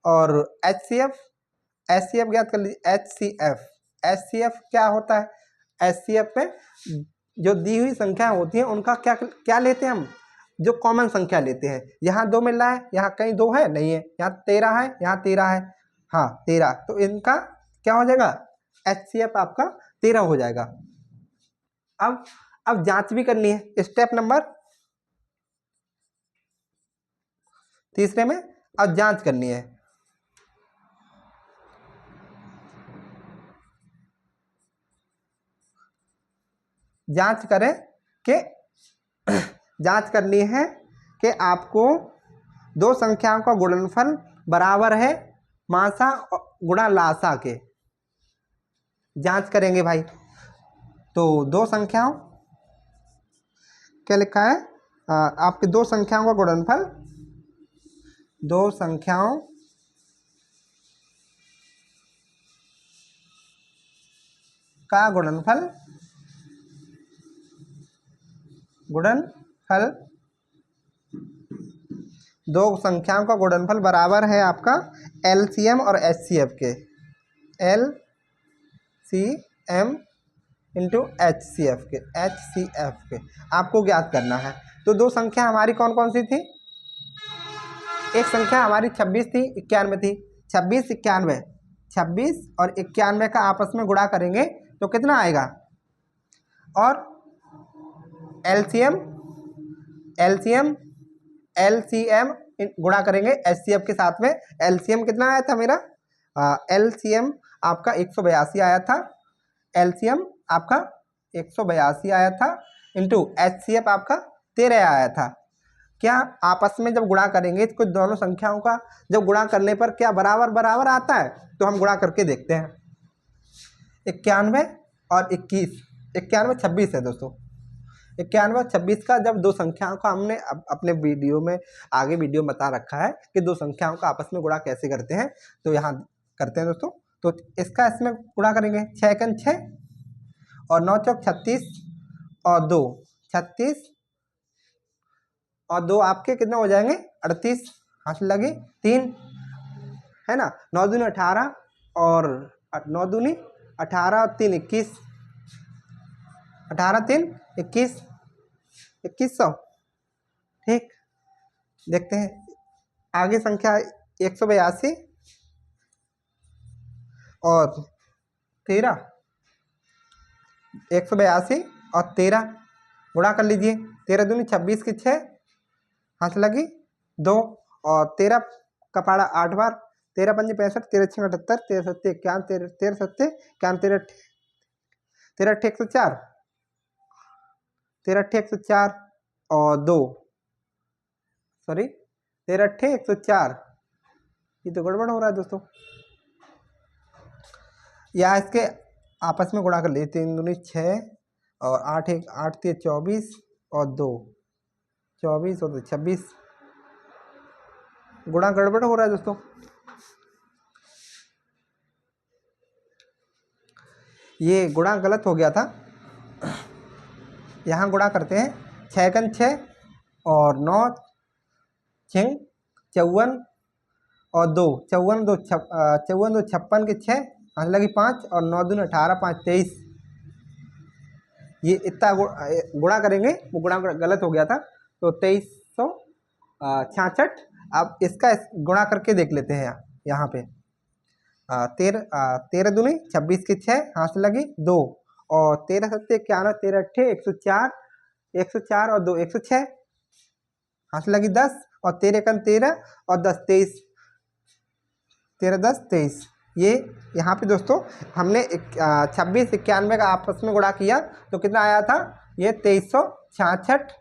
और एचसीएफ ज्ञात कर लीजिए। एचसीएफ क्या होता है, एचसीएफ में जो दी हुई संख्या होती है उनका क्या लेते हैं हम, जो कॉमन संख्या लेते हैं। यहाँ 2 मिल रहा है, यहाँ कहीं 2 है नहीं है, यहाँ 13 है, यहाँ 13 है, हाँ 13, तो इनका क्या हो जाएगा, एचसीएफ आपका 13 हो जाएगा। अब जांच भी करनी है, स्टेप नंबर 3 में अब जांच करनी है। जांच करनी है कि आपको दो संख्याओं का गुणनफल बराबर है मासा गुणा लासा के। जांच करेंगे भाई, तो दो संख्याओं क्या लिखा है, आपके दो संख्याओं का गुणनफल, दो संख्याओं का गुणनफल दो संख्याओं का गुणनफल बराबर है आपका एलसीएम और एचसीएफ के, एलसीएम इंटू एचसीएफ के आपको ज्ञात करना है। तो दो संख्या हमारी कौन कौन सी थी, एक संख्या हमारी 26 थी, 91 थी। 26 और 91 का आपस में गुणा करेंगे तो कितना आएगा, और एलसीएम गुणा करेंगे एचसीएफ के साथ में। एलसीएम कितना आया था मेरा, एलसीएम आपका 182 आया था, एलसीएम आपका 182 आया था इंटू एचसीएफ आपका 13 आया था। क्या आपस में जब गुणा करेंगे तो दोनों संख्याओं का जब गुणा करने पर क्या बराबर आता है, तो हम गुणा करके देखते हैं। 91 और 21, 91 26 है दोस्तों। 91 और 26 का जब दो संख्याओं का हमने अपने वीडियो में आगे वीडियो बता रखा है कि दो संख्याओं का आपस में गुणा कैसे करते हैं, तो यहाँ करते हैं दोस्तों। तो इसका इसमें गुणा करेंगे, 6 × 6 और 9 × 36 और 2 36 और 2 आपके कितने हो जाएंगे, 38, हाथ लगे 3, है ना। 9 दूनी 18 और 9 दूनी 18 और 3 21, 18 3 21, 2100। ठीक, देखते हैं आगे संख्या 182 और 13, 182 और 13 गुणा कर लीजिए। 13 दूनी 26 की 6, हाथ लगी 2 और 13 का पाड़ा 8 बार, 13 पंजे 65, 13 6 78, 13 7 91, 13 7 91, 13 8 104, 13 8 104 और 2, सॉरी 13 8 104, ये तो गड़बड़ हो रहा है दोस्तों। या इसके आपस में गुणा कर लीजिए, 3 दूनी 6 और 8 एक 8 3 24 और 2 24 और 26। गुणा गड़बड़ हो रहा है दोस्तों। ये गुणा गलत हो गया था। यहाँ गुणा करते हैं, 6 कन 6 और 9 6 54 और 2 54 2 54 2 56 के 6 हाथ लगी 5 और 9 दूनी 18 5 23। ये इतना गुणा करेंगे, वो गुणा गलत हो गया था, तो 2366। अब इसका गुणा करके देख लेते हैं यहाँ पे। 13 दूनी 26 के 6 हाथ से लगी 2 और 13 7 91 13 अट्ठे 104 और 2 106 हाथ से लगी 10 और 13 कन 13 और 10 23 13 10 23। ये यहाँ पे दोस्तों हमने 26 91 का आपस में गुणा किया तो कितना आया था, ये 2366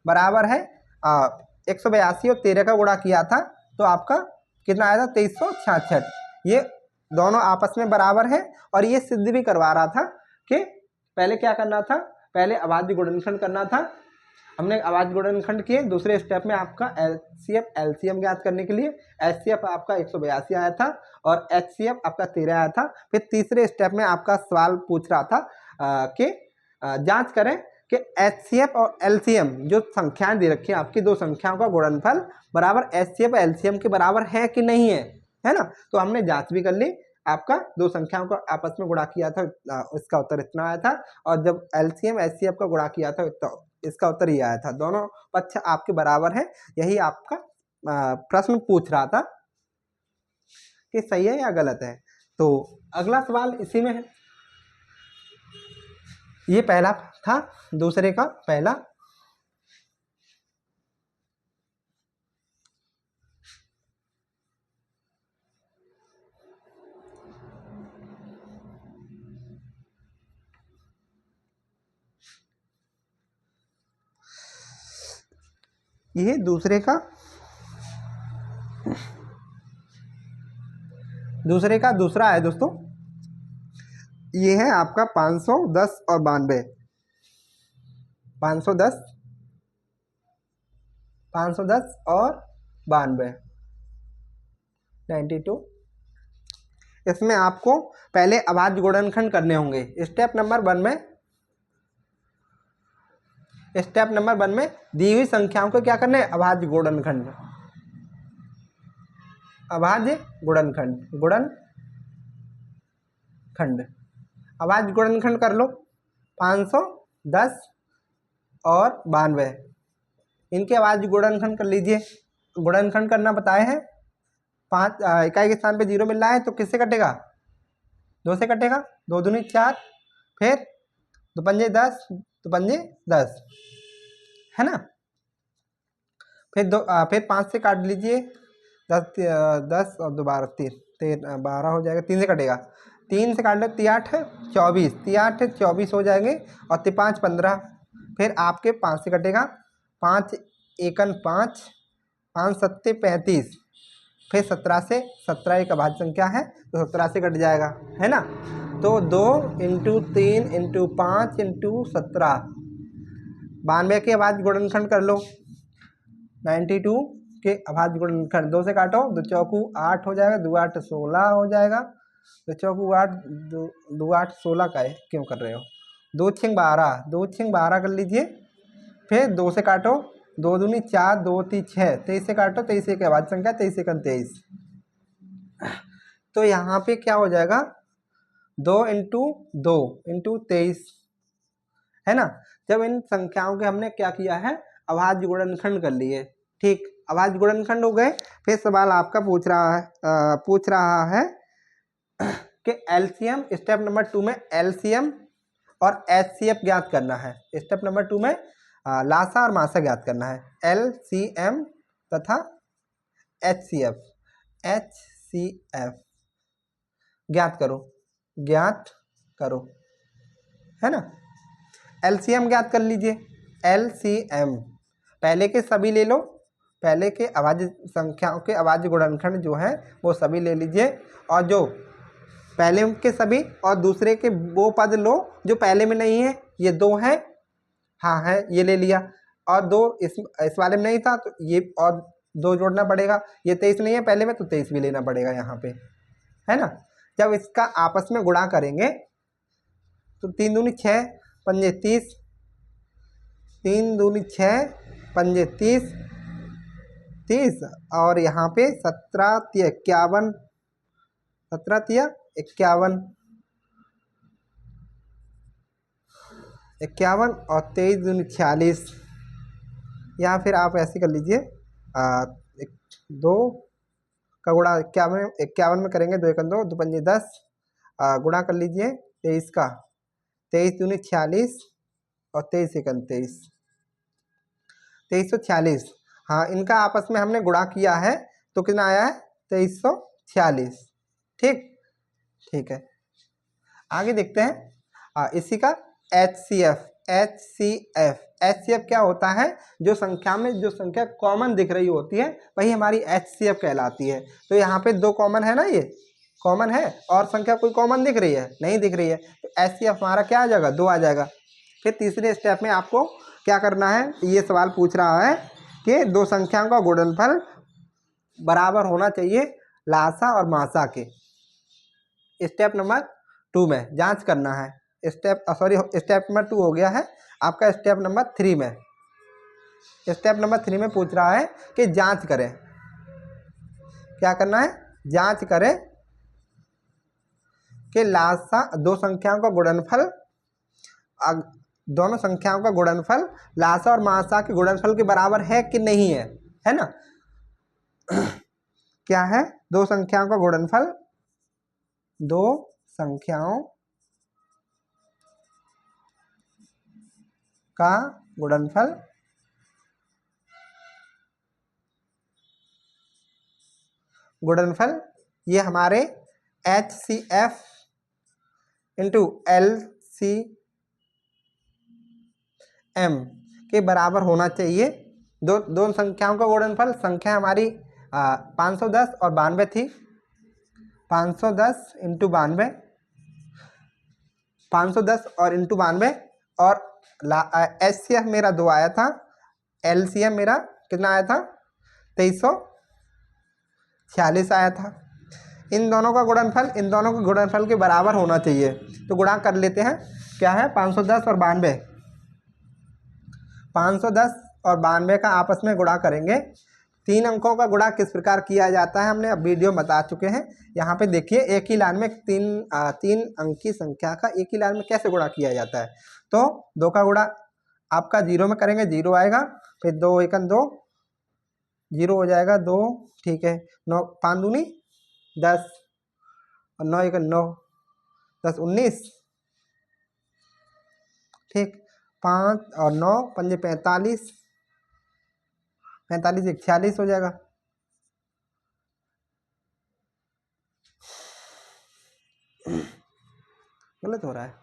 बराबर है 182 और 13 का गुणा किया था तो आपका कितना आया था 2366। ये दोनों आपस में बराबर है और ये सिद्ध भी करवा रहा था कि पहले क्या करना था, पहले अभाज्य गुणनखंड करना था। हमने अभाज्य गुणनखंड किए। दूसरे स्टेप में आपका एचसीएफ एलसीएम ज्ञात करने के लिए एचसीएफ आपका 182 आया था और एचसीएफ आपका 13 आया था। फिर तीसरे स्टेप में आपका सवाल पूछ रहा था कि जांच करें कि एचसीएफ और एलसीएम जो संख्याएं दे रखी हैं आपकी, दो संख्याओं का गुणनफल बराबर एचसीएफ एलसीएम के बराबर है कि नहीं है ना। तो हमने जांच भी कर ली, आपका दो संख्याओं को आपस में गुणा किया था, इसका उत्तर इतना आया था। और जब एलसीएम एचसीएफ का गुणा किया था तो इसका उत्तर ये आया था। दोनों पक्ष आपके बराबर है। यही आपका प्रश्न पूछ रहा था कि सही है या गलत है। तो अगला सवाल इसी में है। ये पहला था, दूसरे का पहला। ये दूसरे का दूसरा है दोस्तों। ये है आपका 510 और 92। 510 और 92 92। इसमें आपको पहले अभाज्य गुणनखंड करने होंगे। स्टेप नंबर वन में दी हुई संख्याओं को क्या करना है, अभाज्य गुणनखंड अभाज्य गुणनखंड कर लो। 510 और 92 इनके अभाज्य गुणनखंड कर लीजिए। गुणनखंड करना बताए हैं। 5 इकाई के स्थान पे 0 मिल रहा है तो किससे कटेगा, 2 से कटेगा। 2 दूनी 4, फिर 2 पंजे 10, 2 पंजे 10 है ना। फिर 5 से काट लीजिए, 10 और 2 12 12 हो जाएगा। 3 से कटेगा, 3 से काट लो 3 8 24, 3 8 24 हो जाएंगे और 3 5 15। फिर आपके 5 से कटेगा, 5 एकन 5, 5 7 35। फिर 17 से, 17 एक अभाज्य संख्या है तो 17 से कट जाएगा, है ना। तो 2 × 3 × 5 × 17 92 के अभाज्य गुणनखंड कर लो। 92 के अभाज्य गुणनखंड 2 से काटो, 2 चौकू 8 हो जाएगा, 2 8 16 हो जाएगा। 2 चौकू 8, 2 8 16 का है, क्यों कर रहे हो। 2 6 12, 2 6 12 कर लीजिए। फिर 2 से काटो, 2 दूनी 4, 2 3 6, 23 से काटो, 23 एक अभाज्य संख्या, 23 एक 23। तो यहाँ पे क्या हो जाएगा, 2 × 2 × 23 है ना। जब इन संख्याओं के हमने क्या किया है, अभाज्य गुणनखंड कर लिए। ठीक, अभाज्य गुणनखंड हो गए। फिर सवाल आपका पूछ रहा है कि एलसीएम, स्टेप नंबर 2 में एलसीएम और एचसीएफ ज्ञात करना है। स्टेप नंबर 2 में लासा और मासा ज्ञात करना है। एलसीएम तथा एचसीएफ ज्ञात करो, है ना। एलसीएम ज्ञात कर लीजिए। एलसीएम पहले के सभी ले लो, पहले के अभाज्य संख्याओं के अभाज्य गुणनखंड जो है वो सभी ले लीजिए और जो पहले के सभी और दूसरे के वो पद लो जो पहले में नहीं है, ये 2 है, हाँ है, ये ले लिया, और 2 इस वाले में नहीं था तो ये और 2 जोड़ना पड़ेगा, ये 23 नहीं है पहले में तो 23 भी लेना पड़ेगा यहाँ पे, है ना। जब इसका आपस में गुणा करेंगे तो 3 दूनी 6 पंजे 30, 3 दूनी 6 पंजे 30, 30 और यहाँ पे 17 तिया 51, 17 तिया 51, 51 और 23 दूनी 46, या फिर आप ऐसे कर लीजिए 2 का गुणा 51 में करेंगे, 2 एकम 2, 2 पंजे 10, गुणा कर लीजिए 23 का, 23 दूनी 46 और 23 एकम 23, 2346। हाँ, इनका आपस में हमने गुणा किया है तो कितना आया है 2346। ठीक है, आगे देखते हैं इसी का HCF। HCF क्या होता है, जो संख्या में जो संख्या कॉमन दिख रही होती है वही हमारी HCF कहलाती है। तो यहाँ पे 2 कॉमन है ना, ये कॉमन है और संख्या कोई कॉमन दिख रही है, नहीं दिख रही है, तो HCF हमारा क्या आ जाएगा 2 आ जाएगा। फिर तीसरे स्टेप में आपको क्या करना है, ये सवाल पूछ रहा है कि 2 संख्याओं का गुणनफल बराबर होना चाहिए लासा और मासा के। स्टेप नंबर 2 में जांच करना है, स्टेप नंबर 2 हो गया है आपका। स्टेप नंबर 3 में, स्टेप नंबर 3 में पूछ रहा है कि जांच करें, क्या करना है, जांच करें कि लासा 2 संख्याओं का गुणनफल, दोनों संख्याओं का गुणनफल लासा और मासा के गुणनफल के बराबर है कि नहीं है ना। क्या है, 2 संख्याओं का गुणनफल, 2 संख्याओं का गुणनफल ये हमारे HCF इंटू LCM के बराबर होना चाहिए। दो संख्याओं का गुणनफल, संख्या हमारी 510 और 92 थी, 510 इंटू 92, 510 और इंटू 92, और HCF मेरा 2 आया था, LCM मेरा कितना आया था 2346 आया था। इन दोनों का गुणनफल के बराबर होना चाहिए, तो गुणा कर लेते हैं। क्या है, 510 और 92, 510 और 92 का आपस में गुणा करेंगे। 3 अंकों का गुणा किस प्रकार किया जाता है हमने अब वीडियो में बता चुके हैं। यहाँ पे देखिए, एक ही लाइन में 3 अंक की संख्या का एक ही लाइन में कैसे गुणा किया जाता है। तो 2 का गुणा आपका 0 में करेंगे, 0 आएगा, फिर 2 एकम 2, 0 हो जाएगा 2, ठीक है, 9 5 दूनी 10 और 9 एकम 9, 10 19, ठीक, 5 और 9 पंजे 45, 45 एक 46 हो जाएगा। गलत हो रहा है,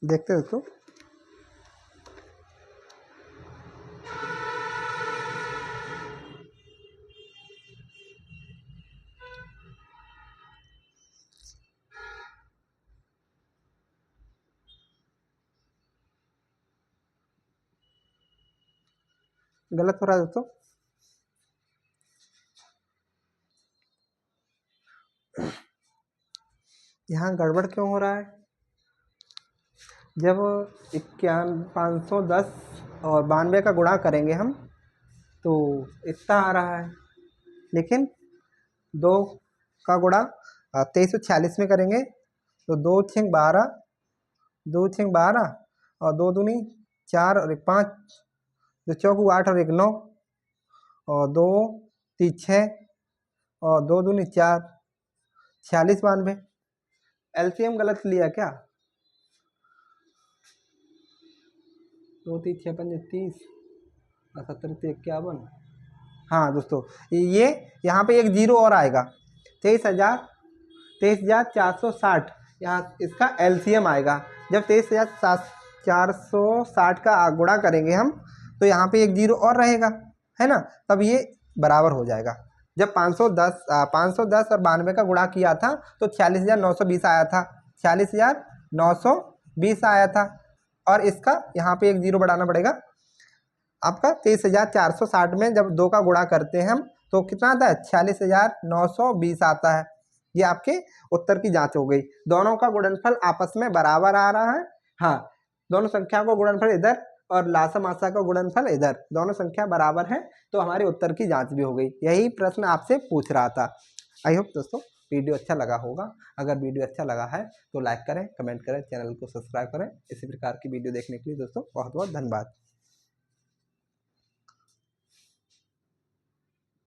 देखते दोस्तों। गलत हो रहा है दोस्तों। यहाँ गड़बड़ क्यों हो रहा है, जब 510 और 92 का गुणा करेंगे हम तो इतना आ रहा है, लेकिन 2 का गुणा 2346 में करेंगे तो 2 6 12, 2 6 12 और 2 दूनी 4 और 1 5, 2 चौक 8 और 1 9, और 2 3 6 और 2 दूनी 4, 46 92। LCM गलत लिया क्या, 2 3 6 5 30 और 17 51। हाँ दोस्तों, ये यहाँ पे एक 0 और आएगा, 23,460, यहाँ इसका LCM आएगा। जब 23,460 460 का गुणा करेंगे हम तो यहाँ पे एक जीरो और रहेगा, है ना, तब ये बराबर हो जाएगा। जब 510 और 92 का गुणा किया था तो 46,920 आया था, 46,920 आया था। और इसका यहाँ पे एक जीरो बढ़ाना पड़ेगा आपका 23,460 में जब 2 का गुणा करते हैं हम तो कितना आता है, 46,920 आता है। ये आपके उत्तर की जांच हो गई। दोनों का गुणनफल आपस में बराबर आ रहा है। हाँ, दोनों संख्या को गुणनफल इधर और लासम आसा का गुणनफल इधर, दोनों संख्या बराबर है, तो हमारे उत्तर की जांच भी हो गई। यही प्रश्न आपसे पूछ रहा था। आई होप दोस्तों वीडियो अच्छा लगा होगा। अगर वीडियो अच्छा लगा है तो लाइक करें, कमेंट करें, चैनल को सब्सक्राइब करें। इसी प्रकार की वीडियो देखने के लिए दोस्तों बहुत बहुत धन्यवाद।